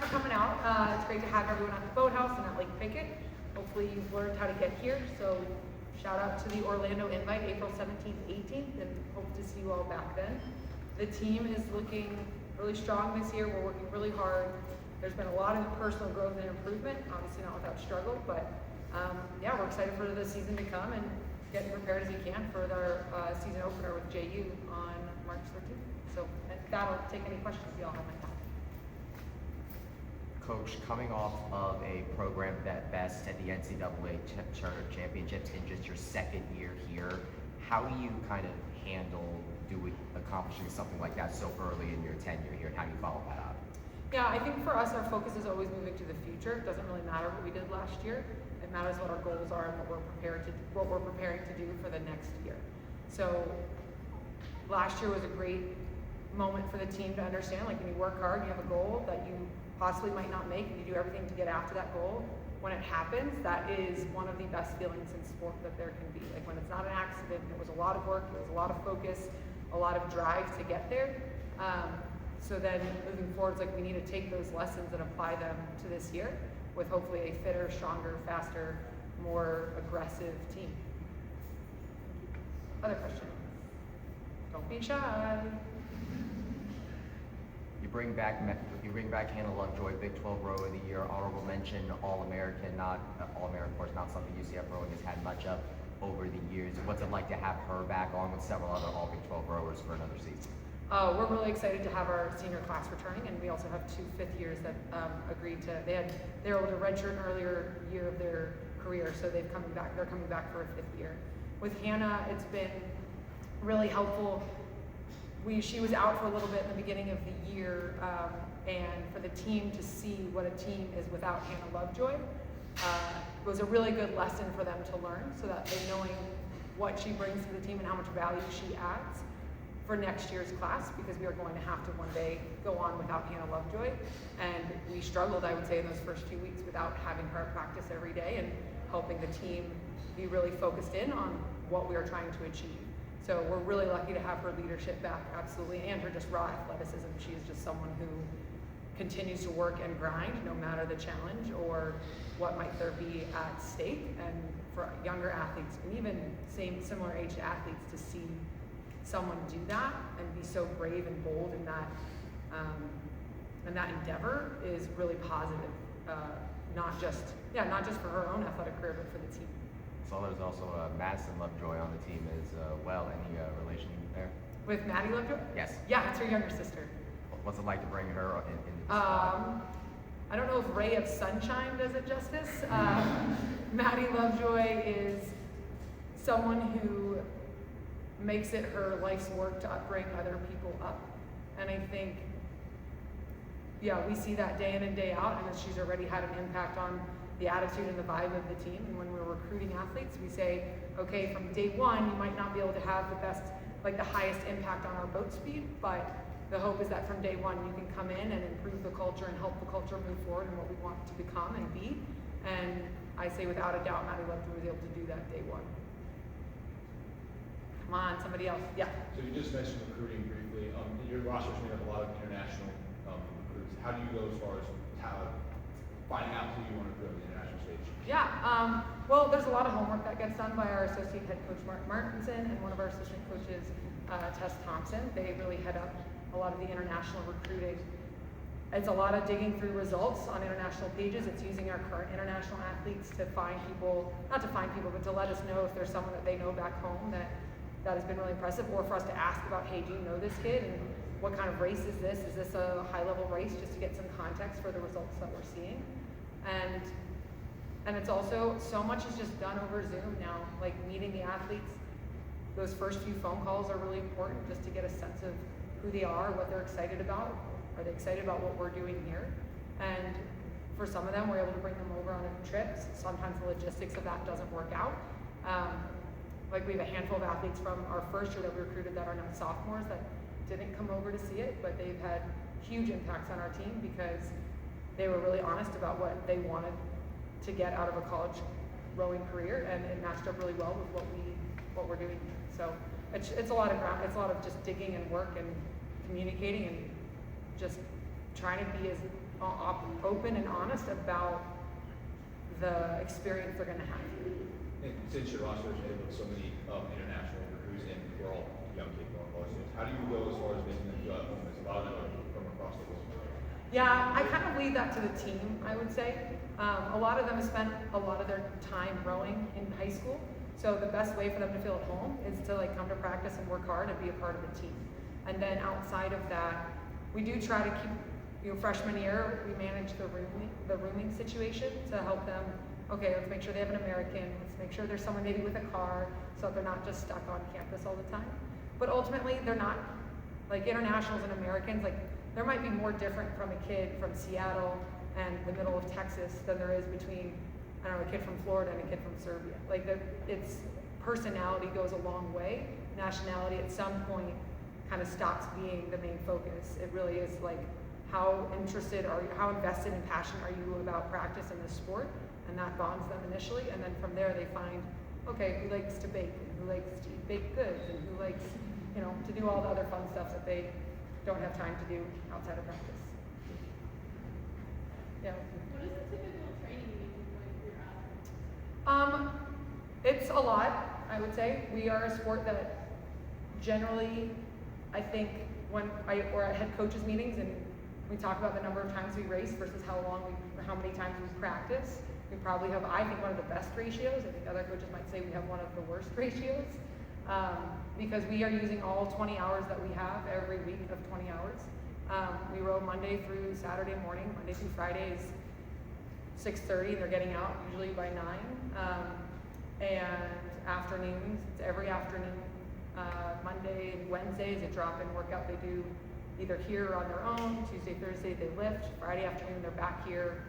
for coming out. It's great to have everyone at the boathouse and at Lake Pickett. Hopefully you've learned how to get here. So shout out to the Orlando invite, April 17th, 18th, and hope to see you all back then. The team is looking really strong this year. We're working really hard. There's been a lot of personal growth and improvement, obviously not without struggle, but yeah, we're excited for the season to come and getting prepared as we can for our season opener with JU on March 13th. So that'll take any questions you all have like that. Coach, coming off of a program that best at the NCAA Charter Championships in just your second year here, how do you kind of handle accomplishing something like that so early in your tenure here, and how do you follow that up? Yeah, I think for us, our focus is always moving to the future. It doesn't really matter what we did last year. It matters what our goals are and what we're preparing to do for the next year. So last year was a great moment for the team to understand, like when you work hard, you have a goal that you possibly might not make, and you do everything to get after that goal. When it happens, that is one of the best feelings in sport that there can be. Like when it's not an accident, it was a lot of work, it was a lot of focus, a lot of drive to get there. So then moving forward, it's like we need to take those lessons and apply them to this year with hopefully a fitter, stronger, faster, more aggressive team. Other questions? Don't be shy. You bring back Hannah Lovejoy, Big 12 Rower of the Year, honorable mention, All-American, All-American, of course, not something UCF rowing has had much of over the years. What's it like to have her back along with several other All Big 12 rowers for another season? We're really excited to have our senior class returning, and we also have 2 fifth years that agreed to. They were able to redshirt an earlier year of their career, so they're coming back for a 5th year. With Hannah, it's been really helpful. She was out for a little bit in the beginning of the year, and for the team to see what a team is without Hannah Lovejoy was a really good lesson for them to learn, so that they're knowing what she brings to the team and how much value she adds for next year's class, because we are going to have to one day go on without Hannah Lovejoy. And we struggled, I would say, in those first few weeks without having her at practice every day and helping the team be really focused in on what we are trying to achieve. So we're really lucky to have her leadership back, absolutely, and her just raw athleticism. She is just someone who continues to work and grind no matter the challenge or what might there be at stake. And for younger athletes, and even similar age athletes, to see someone do that and be so brave and bold in that endeavor is really positive. Not just for her own athletic career, but for the team. So there's also Madison Lovejoy on the team as well. Any relation there? With Maddie Lovejoy? Yes. Yeah, it's her younger sister. What's it like to bring her into the squad? I don't know if Ray of Sunshine does it justice. Maddie Lovejoy is someone who makes it her life's work to bring other people up. And I think, yeah, we see that day in and day out, and she's already had an impact on the attitude and the vibe of the team. And when we're recruiting athletes, we say, okay, from day one, you might not be able to have the best, like the highest impact on our boat speed, but the hope is that from day one, you can come in and improve the culture and help the culture move forward and what we want to become and be. And I say without a doubt, Maddie Lovejoy was able to do that day one. Come on, somebody else. Yeah. So you just mentioned recruiting briefly. Your roster's made up a lot of international recruits. How do you go as far as finding out who you want to recruit on the international stage? Yeah. Well, there's a lot of homework that gets done by our associate head coach, Mark Martinson, and one of our assistant coaches, Tess Thompson. They really head up a lot of the international recruiting. It's a lot of digging through results on international pages. It's using our current international athletes to find people, not to find people, but to let us know if there's someone that they know back home that has been really impressive, or for us to ask about, hey, do you know this kid? And what kind of race is this? Is this a high-level race? Just to get some context for the results that we're seeing. And it's also, so much is just done over Zoom now, like meeting the athletes. Those first few phone calls are really important just to get a sense of who they are, what they're excited about. Are they excited about what we're doing here? And for some of them, we're able to bring them over on trips. Sometimes the logistics of that doesn't work out. Like we have a handful of athletes from our first year that we recruited that are now sophomores that didn't come over to see it, but they've had huge impacts on our team because they were really honest about what they wanted to get out of a college rowing career, and it matched up really well with what we're doing. So it's a lot of just digging and work and communicating and just trying to be as open and honest about the experience they're going to have. And since your roster is made with so many international recruits and we're all young people on college students, how do you go as far as making them feel at home? There's a lot of them are from across the world. Yeah, I kind of leave that to the team, I would say. A lot of them spent a lot of their time rowing in high school, so the best way for them to feel at home is to like come to practice and work hard and be a part of the team. And then outside of that, we do try to keep, freshman year, we manage the rooming situation to help them. Okay, let's make sure they have an American. Let's make sure there's someone maybe with a car, so that they're not just stuck on campus all the time. But ultimately, they're not like internationals and Americans. Like there might be more different from a kid from Seattle and the middle of Texas than there is between, I don't know, a kid from Florida and a kid from Serbia. Like it's personality goes a long way. Nationality at some point kind of stops being the main focus. It really is like how interested are you, how invested and passionate are you about practice and the sport, and that bonds them initially. And then from there they find, okay, who likes to bake and who likes to eat baked goods and who likes, to do all the other fun stuff that they don't have time to do outside of practice. Yeah. What is the typical training you do with your athletes? It's a lot, I would say. We are a sport that generally, I think, or at head coaches meetings and we talk about the number of times we race versus how many times we practice. We probably have, I think, one of the best ratios. I think other coaches might say we have one of the worst ratios because we are using all 20 hours that we have every week of 20 hours. We row Monday through Saturday morning. Monday through Friday is 6:30. They're getting out usually by 9. And afternoons, it's every afternoon. Monday and Wednesdays, a drop-in workout they do either here on their own. Tuesday, Thursday, they lift. Friday afternoon, they're back here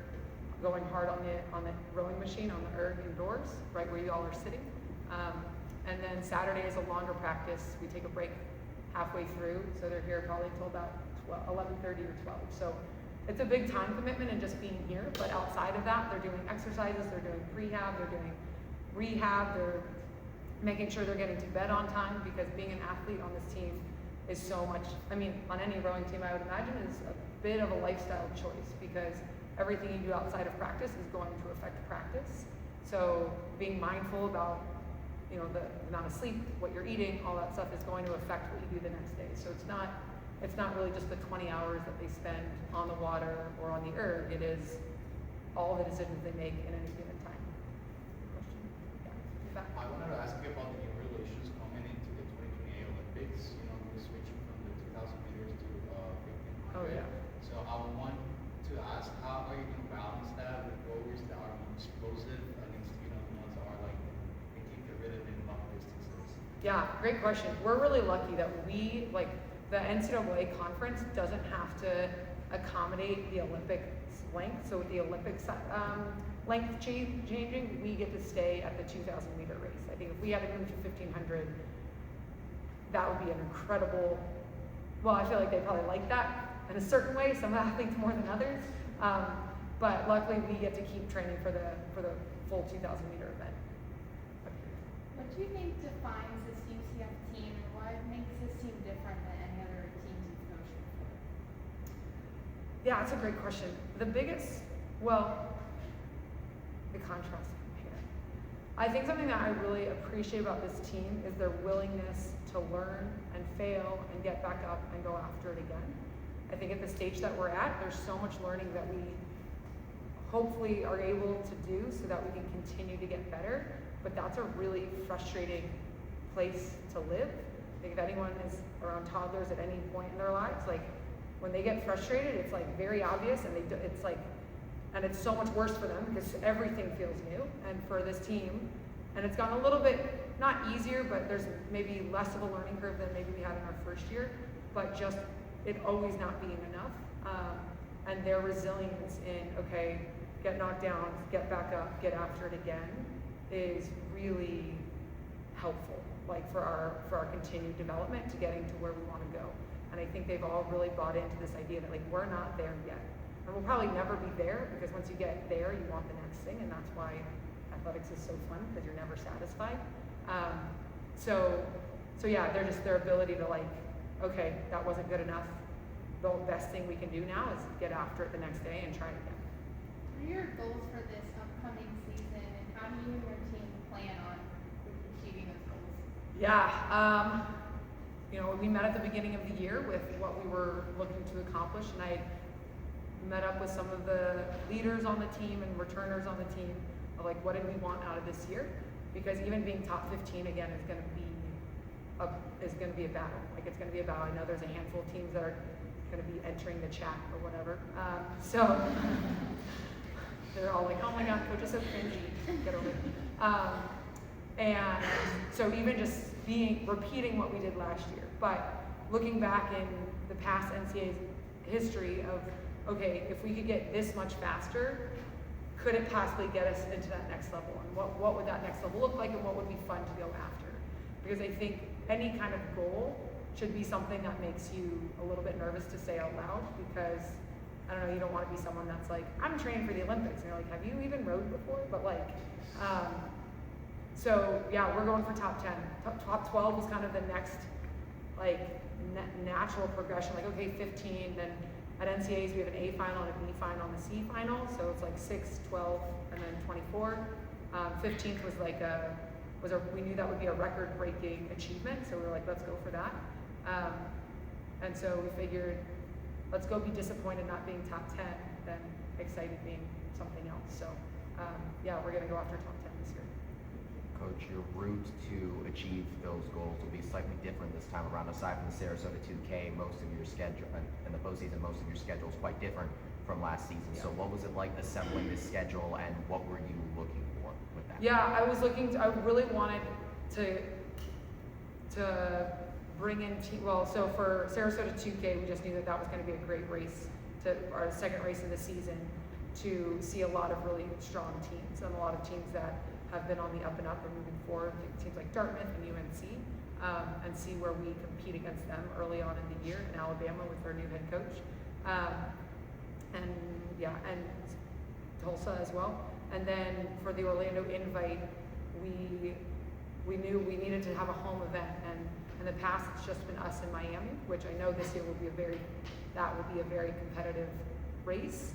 going hard on the rowing machine, on the erg indoors, right where you all are sitting. And then Saturday is a longer practice. We take a break halfway through, so they're here probably until about 11:30 or 12. So it's a big time commitment in just being here, but outside of that, they're doing exercises, they're doing prehab, they're doing rehab, they're making sure they're getting to bed on time, because being an athlete on this team is so much, on any rowing team I would imagine, is a bit of a lifestyle choice, because everything you do outside of practice is going to affect practice. So being mindful about the amount of sleep, what you're eating, all that stuff is going to affect what you do the next day. So it's not really just the 20 hours that they spend on the water or on the erg. It is all the decisions they make in any given time. Question? Yeah. I wanted to ask you about the new regulations coming into the 2028 Olympics. We're switching from the 2,000 meters to 1,500. Oh yeah. So I want to ask, how are you going to balance that with rowers that are more explosive against the ones that are like they keep the rhythm in long distances? Yeah, great question. We're really lucky that the NCAA conference doesn't have to accommodate the Olympics length. So with the Olympics length changing, we get to stay at the 2,000 meter race. I think if we had to move to 1,500, that would be an incredible, well, I feel like they probably like that in a certain way, some athletes more than others. But luckily we get to keep training for the full 2,000 meter event. What do you think defines this UCF team, and what makes this team different than any other teams you've coached before? Yeah, that's a great question. The contrast compare. I think something that I really appreciate about this team is their willingness to learn and fail and get back up and go after it again. I think at the stage that we're at, there's so much learning that we hopefully are able to do so that we can continue to get better, but that's a really frustrating place to live. I think if anyone is around toddlers at any point in their lives, when they get frustrated, it's very obvious, and and it's so much worse for them because everything feels new. And for this team, and it's gone a little bit, not easier, but there's maybe less of a learning curve than maybe we had in our first year, but just it always not being enough. And their resilience in, okay, get knocked down, get back up, get after it again, is really helpful, for our continued development to getting to where we want to go. And I think they've all really bought into this idea that we're not there yet. And we'll probably never be there, because once you get there, you want the next thing, and that's why athletics is so fun, because you're never satisfied. So yeah, they're just their ability to okay, that wasn't good enough. the best thing we can do now is get after it the next day and try it again. What are your goals for this upcoming season, and how do you and your team plan on achieving those goals? Yeah, we met at the beginning of the year with what we were looking to accomplish, and I met up with some of the leaders on the team and returners on the team of like, what did we want out of this year? Because even being top 15 again is going to be a battle. Like, it's going to be a battle. I know there's a handful of teams that are going to be entering the chat or whatever. So they're all like, oh my God, coach is so cringy. Get over it. And so even just repeating what we did last year, but looking back in the past NCAA's history of, okay, if we could get this much faster, could it possibly get us into that next level? And what would that next level look like, and what would be fun to go after? Because I think any kind of goal should be something that makes you a little bit nervous to say out loud, because I don't know, you don't want to be someone that's like, I'm training for the Olympics, and you're like, have you even rowed before? But like, so yeah, we're going for top 10. Top 12 was kind of the next like natural progression. Like, okay, 15, then at NCAAs we have an A final and a B final and a C final, so it's like 6, 12, and then 24. 15th was like we knew that would be a record-breaking achievement, so we were like, let's go for that. And so we figured, let's go be disappointed not being top 10, than excited being something else. So yeah, we're gonna go after top 10 this year. Coach, your route to achieve those goals will be slightly different this time around. Aside from the Sarasota 2K, most of your schedule, in the postseason, most of your schedule is quite different from last season. Yeah. So what was it like assembling this schedule, and what were you looking for with that? Yeah, I really wanted to bring in, so for Sarasota 2K, we just knew that was going to be a great race, our second race of the season, to see a lot of really strong teams, and a lot of teams that have been on the up and up and moving forward, teams like Dartmouth and UNC, and see where we compete against them early on in the year in Alabama with their new head coach, and Tulsa as well. And then for the Orlando Invite, we knew we needed to have a home event, and in the past it's just been us in Miami, which I know this year will be a very competitive race.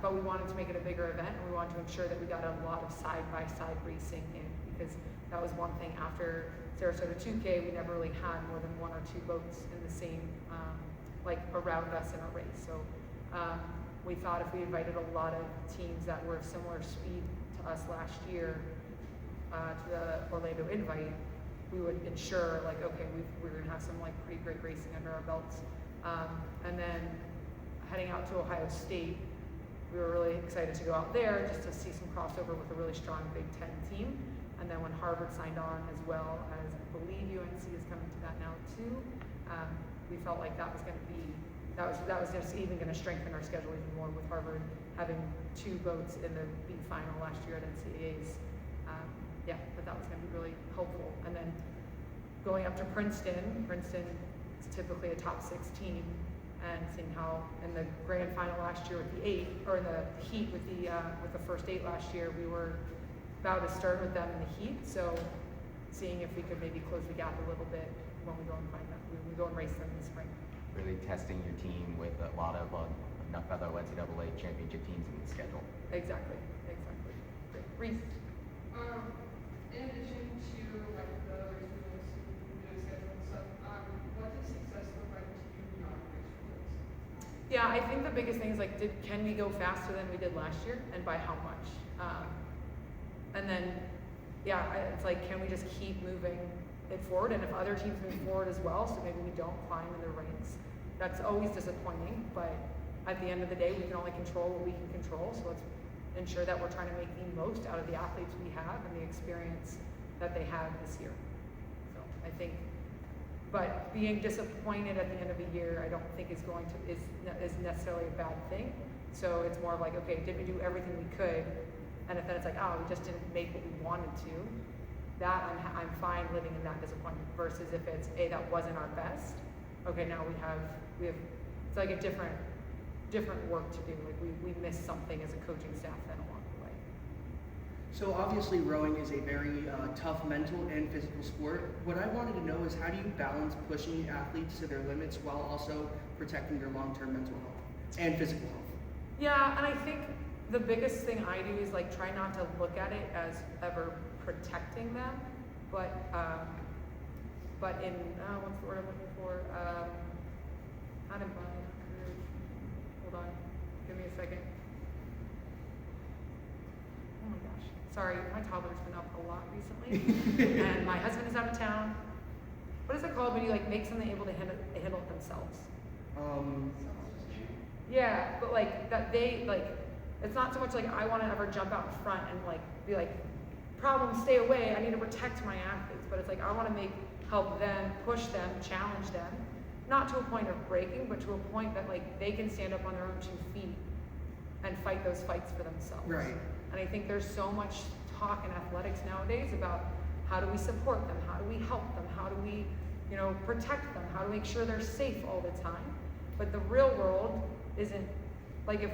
But we wanted to make it a bigger event, and we wanted to ensure that we got a lot of side-by-side racing in, because that was one thing. After Sarasota 2K, we never really had more than 1 or 2 boats in the same, around us in a race. So we thought if we invited a lot of teams that were of similar speed to us last year to the Orlando Invite, we would ensure, like, okay, we're going to have some pretty great racing under our belts. And then heading out to Ohio State, we were really excited to go out there just to see some crossover with a really strong Big Ten team. And then when Harvard signed on, as well as I believe UNC is coming to that now too, we felt like that was just even going to strengthen our schedule even more, with Harvard having 2 boats in the B final last year at NCAAs. But that was going to be really helpful. And then going up to Princeton is typically a top 6 team. And seeing how in the grand final last year with the 8, or in the heat with the first 8 last year, we were about to start with them in the heat. So seeing if we could maybe close the gap a little bit when we go and find them, we go and race them in the spring. Really testing your team with a lot of enough other NCAA championship teams in the schedule. Exactly. Great. Reese. In addition to the race schedule and stuff, what does success look like to you beyond race results? Yeah, I think the biggest thing is can we go faster than we did last year, and by how much? And then, it's like, can we just keep moving it forward? And if other teams move forward as well, so maybe we don't climb in the ranks, that's always disappointing. But at the end of the day, we can only control what we can control. So let's ensure that we're trying to make the most out of the athletes we have and the experience that they have this year. So I think, but being disappointed at the end of a year, I don't think is necessarily a bad thing. So it's more of like, okay, did we do everything we could? And if then it's like, oh, we just didn't make what we wanted to, that I'm fine living in that disappointment. Versus if it's, that wasn't our best. Okay, now we have it's like a different work to do. Like we missed something as a coaching staff then along the way. So obviously rowing is a very tough mental and physical sport. What I wanted to know is how do you balance pushing athletes to their limits while also protecting their long-term mental health and physical health? Yeah, and I think the biggest thing I do is like try not to look at it as ever protecting them, but in what's the word I'm looking for? Not embodied. Hold on, give me a second. Oh my gosh, sorry, my toddler's been up a lot recently, and my husband is out of town. What is it called when you like make something able to handle it themselves? Yeah, but like that they like, it's not so much like I want to ever jump out in front and like be like, problem, stay away. I need to protect my athletes, but it's like I want to help them, push them, challenge them, not to a point of breaking, but to a point that like they can stand up on their own 2 feet and fight those fights for themselves. Right. And I think there's so much talk in athletics nowadays about how do we support them, how do we help them, how do we, protect them, how to make sure they're safe all the time. But the real world isn't like if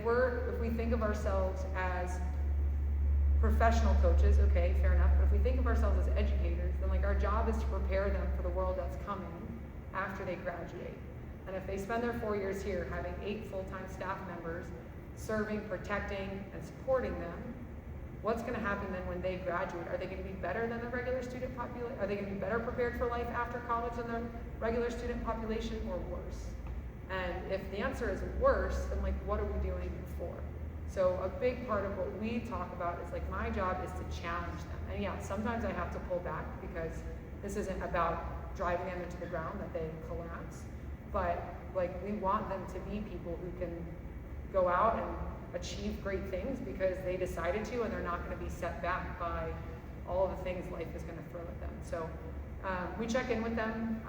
we think of ourselves as professional coaches, okay, fair enough. But if we think of ourselves as educators, then like our job is to prepare them for the world that's coming after they graduate. And if they spend their 4 years here having 8 full-time staff members serving, protecting, and supporting them, what's going to happen then when they graduate? Are they going to be better than the regular student population? Are they going to be better prepared for life after college than the regular student population, or worse? And if the answer is worse, then like what are we doing it for? So a big part of what we talk about is like my job is to challenge them. And yeah, sometimes I have to pull back because this isn't about driving them into the ground that they collapse. But like we want them to be people who can go out and achieve great things because they decided to, and they're not going to be set back by all of the things life is going to throw at them. So we check in with them.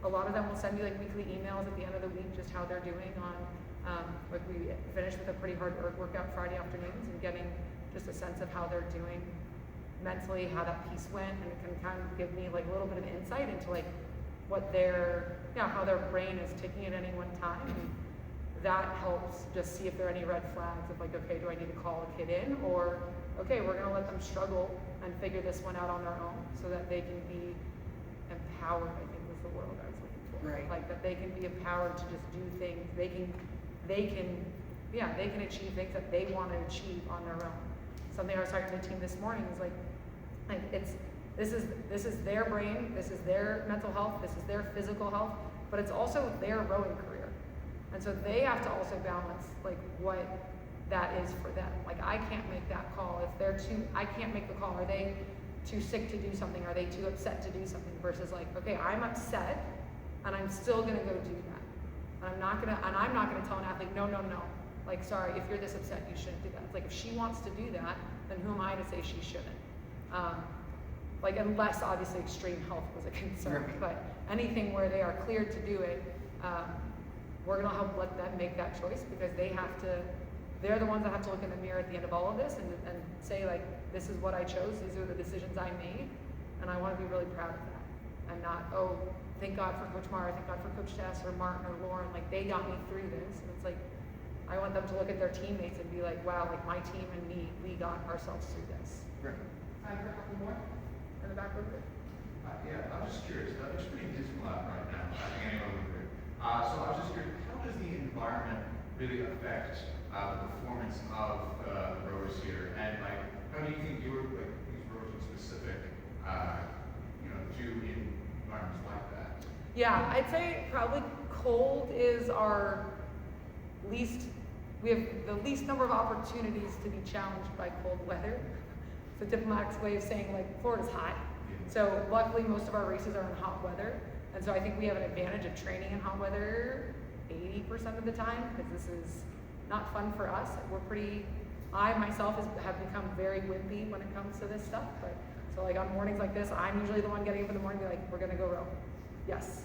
A lot of them will send me like weekly emails at the end of the week, just how they're doing on, like we finished with a pretty hard workout Friday afternoons and getting just a sense of how they're doing mentally, how that piece went, and it can kind of give me like a little bit of insight into like what how their brain is ticking at any one time. And that helps just see if there are any red flags of like, okay, do I need to call a kid in, or okay, we're gonna let them struggle and figure this one out on their own so that they can be empowered, I think was the word I was looking for. Right. Like that they can be empowered to just do things. They can achieve things that they want to achieve on their own. Something I was talking to the team this morning is like this is their brain, this is their mental health, this is their physical health, but it's also their rowing career. And so they have to also balance like what that is for them. Like I can't make that call I can't make the call. Are they too sick to do something? Are they too upset to do something? Versus like, okay, I'm upset and I'm still gonna go do that. And I'm not gonna tell an athlete, no. Like, sorry, if you're this upset, you shouldn't do that. It's like if she wants to do that, then who am I to say she shouldn't? Like unless obviously extreme health was a concern, Right. but anything where they are cleared to do it, we're gonna help let them make that choice because they're the ones that have to look in the mirror at the end of all of this and say like, this is what I chose, these are the decisions I made, and I wanna be really proud of that. And not, oh, thank God for Coach Mara, thank God for Coach Tess or Martin or Lauren, like they got me through this. And it's like, I want them to look at their teammates and be like, wow, like my team and me, we got ourselves through this. Right. I have a couple more in the back room. Yeah, I'm just curious. It's pretty dismal out right now. I think anyone would agree. So I was just curious, how does the environment really affect the performance of the rowers here? And like, how do you think these rowers in specific, do in environments like that? Yeah, I'd say probably cold is our least. We have the least number of opportunities to be challenged by cold weather. It's a diplomatic way of saying like Florida's hot. So luckily most of our races are in hot weather. And so I think we have an advantage of training in hot weather 80% of the time because this is not fun for us. I myself have become very wimpy when it comes to this stuff. But so like on mornings like this, I'm usually the one getting up in the morning and be like, we're gonna go row. Yes.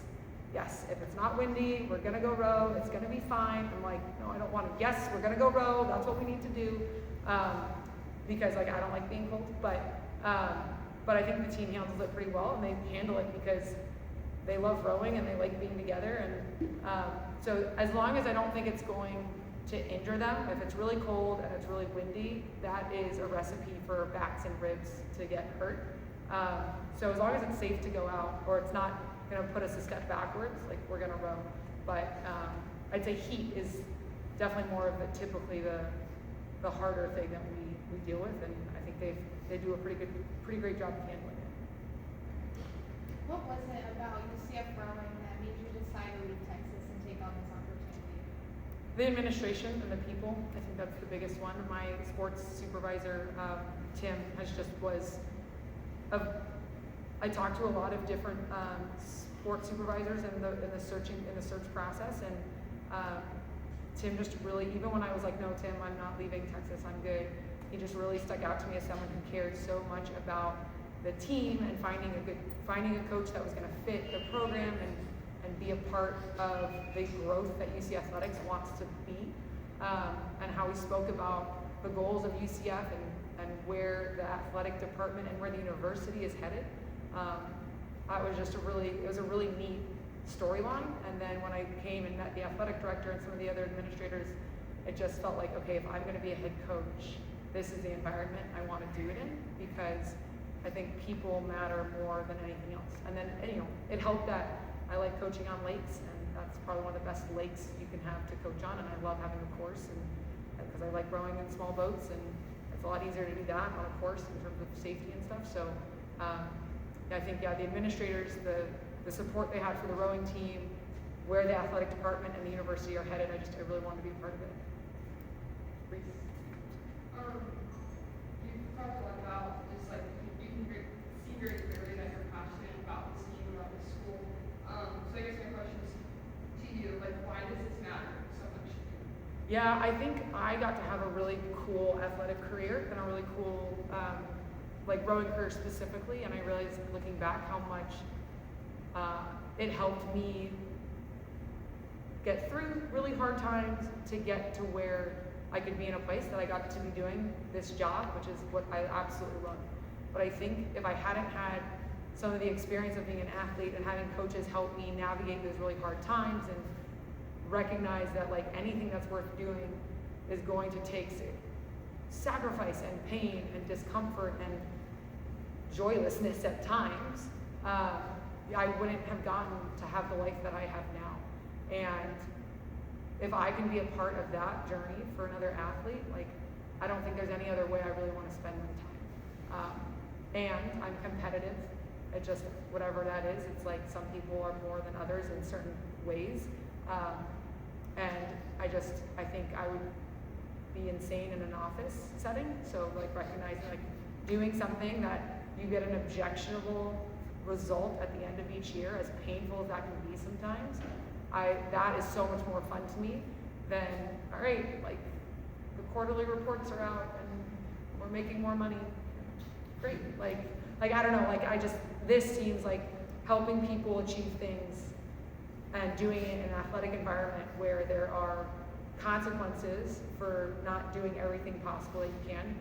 If it's not windy, we're gonna go row. It's gonna be fine. I'm like, no, I don't want to. Yes, we're gonna go row. That's what we need to do. Because like I don't like being cold, but I think the team handles it pretty well, and they handle it because they love rowing and they like being together. And so as long as I don't think it's going to injure them. If it's really cold and it's really windy, that is a recipe for backs and ribs to get hurt. So as long as it's safe to go out, or it's not going to put us a step backwards, like we're going to row. But I'd say heat is definitely more of typically the harder thing that we deal with, and I think they do a pretty great job of handling it. What was it about UCF rowing that made you decide to leave Texas and take on this opportunity? The administration and the people, I think that's the biggest one. My sports supervisor, Tim, I talked to a lot of different sports supervisors in the search process, and Tim just really, even when I was like, no, Tim, I'm not leaving Texas, I'm good. He just really stuck out to me as someone who cared so much about the team and finding a coach that was going to fit the program and be a part of the growth that UC Athletics wants to be, and how he spoke about the goals of UCF and where the athletic department and where the university is headed. It was a really neat storyline. And then when I came and met the athletic director and some of the other administrators, it just felt like, okay, if I'm going to be a head coach, this is the environment I want to do it in, because I think people matter more than anything else. And then, it helped that I like coaching on lakes, and that's probably one of the best lakes you can have to coach on, and I love having a course, and because I like rowing in small boats, and it's a lot easier to do that on a course in terms of safety and stuff. So I think, the administrators, the support they had for the rowing team, where the athletic department and the university are headed, I really wanted to be a part of it. Reese? You've talked a lot about just like you can see very clearly that you're passionate about this team, about this school. So I guess my question is to you, like, why does this matter so much to you? Yeah, I think I got to have a really cool athletic career and a really cool rowing career specifically, and I realized looking back how much it helped me get through really hard times to get to where I could be in a place that I got to be doing this job, which is what I absolutely love. But I think if I hadn't had some of the experience of being an athlete and having coaches help me navigate those really hard times and recognize that anything that's worth doing is going to take sacrifice and pain and discomfort and joylessness at times, I wouldn't have gotten to have the life that I have now. And if I can be a part of that journey for another athlete, I don't think there's any other way I really want to spend my time. And I'm competitive. It just, whatever that is, it's some people are more than others in certain ways. And I think I would be insane in an office setting. So recognizing doing something that you get an objectionable result at the end of each year, as painful as that can be sometimes, that is so much more fun to me than, all right, the quarterly reports are out and we're making more money. Great. I don't know, this seems helping people achieve things and doing it in an athletic environment where there are consequences for not doing everything possible that you can.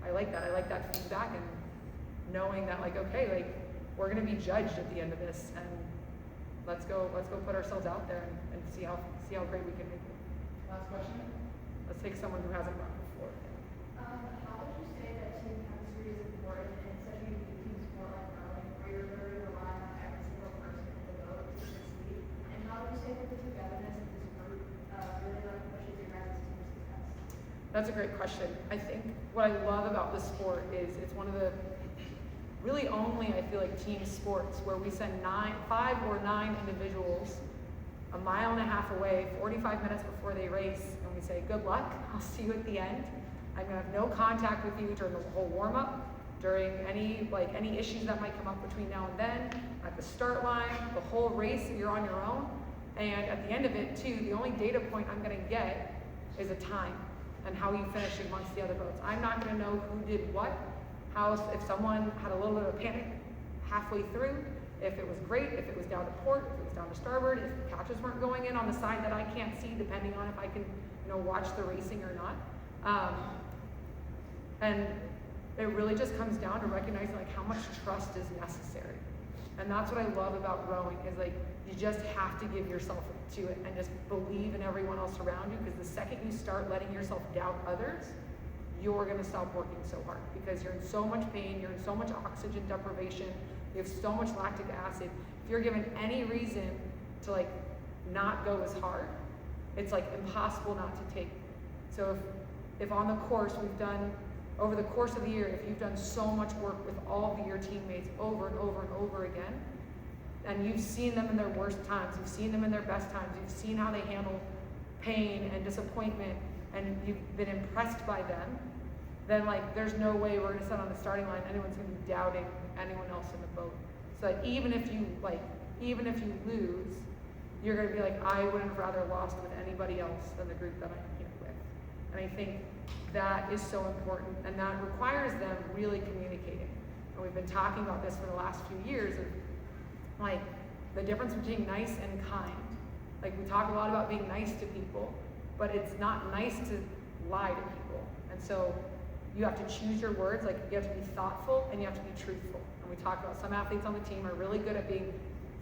I like that. I like that feedback and knowing that okay, we're gonna be judged at the end of this, and let's go put ourselves out there and see how great we can make it. Last question. Let's take someone who hasn't run before. How would you say that team chemistry is important in such a unique team sport like rowing, where you're literally relying on every single person in the boat to succeed? And how would you say that the togetherness of this group really pushes your guys' team success? That's a great question. I think what I love about this sport is it's one of the really only, I feel team sports where we send 5 or 9 individuals a mile and a half away, 45 minutes before they race, and we say, good luck, I'll see you at the end. I'm gonna have no contact with you during the whole warm-up, during any issues that might come up between now and then, at the start line, the whole race, you're on your own. And at the end of it too, the only data point I'm gonna get is a time and how you finish amongst the other boats. I'm not gonna know who did what, if someone had a little bit of panic halfway through, if it was great, if it was down to port, if it was down to starboard, if the catches weren't going in on the side that I can't see, depending on if I can, watch the racing or not. And it really just comes down to recognizing how much trust is necessary. And that's what I love about rowing is like, you just have to give yourself to it and just believe in everyone else around you, because the second you start letting yourself doubt others, you're gonna stop working so hard because you're in so much pain, you're in so much oxygen deprivation, you have so much lactic acid. If you're given any reason to like not go as hard, it's like impossible not to take. So if on the course we've done, over the course of the year, if you've done so much work with all of your teammates over and over and over again, and you've seen them in their worst times, you've seen them in their best times, you've seen how they handle pain and disappointment, and you've been impressed by them, then like there's no way we're gonna sit on the starting line, anyone's gonna be doubting anyone else in the boat. So that even if you lose, you're gonna be like, I wouldn't have rather lost with anybody else than the group that I'm here with. And I think that is so important, and that requires them really communicating. And we've been talking about this for the last few years of like the difference between nice and kind. Like we talk a lot about being nice to people, but it's not nice to lie to people. And so you have to choose your words, like you have to be thoughtful and you have to be truthful. And we talk about some athletes on the team are really good at being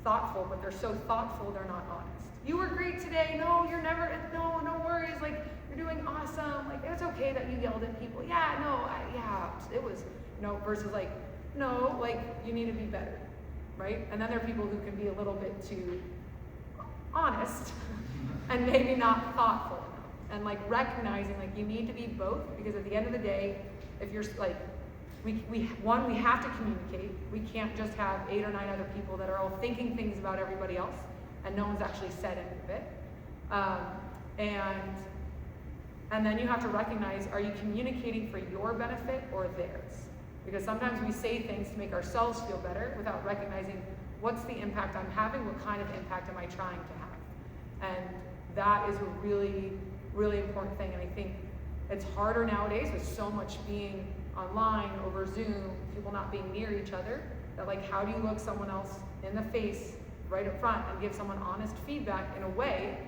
thoughtful, but they're so thoughtful they're not honest. You were great today. No, you're never, no worries. Like you're doing awesome. Like it's okay that you yelled at people. Yeah, no, it was, versus like, no, like you need to be better, right? And then there are people who can be a little bit too honest and maybe not thoughtful enough. And like recognizing like you need to be both, because at the end of the day, if you're like, we have to communicate. We can't just have 8 or 9 other people that are all thinking things about everybody else and no one's actually said any of it. And then you have to recognize, are you communicating for your benefit or theirs? Because sometimes we say things to make ourselves feel better without recognizing what's the impact I'm having, what kind of impact am I trying to have? And that is a really, really important thing. And I think it's harder nowadays with so much being online, over Zoom, people not being near each other, that like how do you look someone else in the face right up front and give someone honest feedback in a way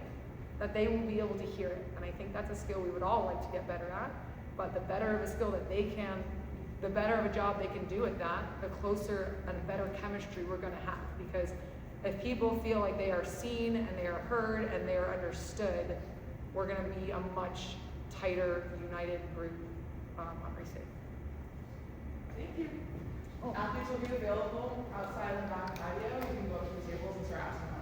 that they will be able to hear it. And I think that's a skill we would all like to get better at, but the better of a skill that they can, the better of a job they can do at that, the closer and better chemistry we're gonna have. Because if people feel like they are seen and they are heard and they are understood, we're gonna be a much tighter, united group on race day. Thank you. Athletes will be available outside of the back patio. You can go up to the tables and start asking questions.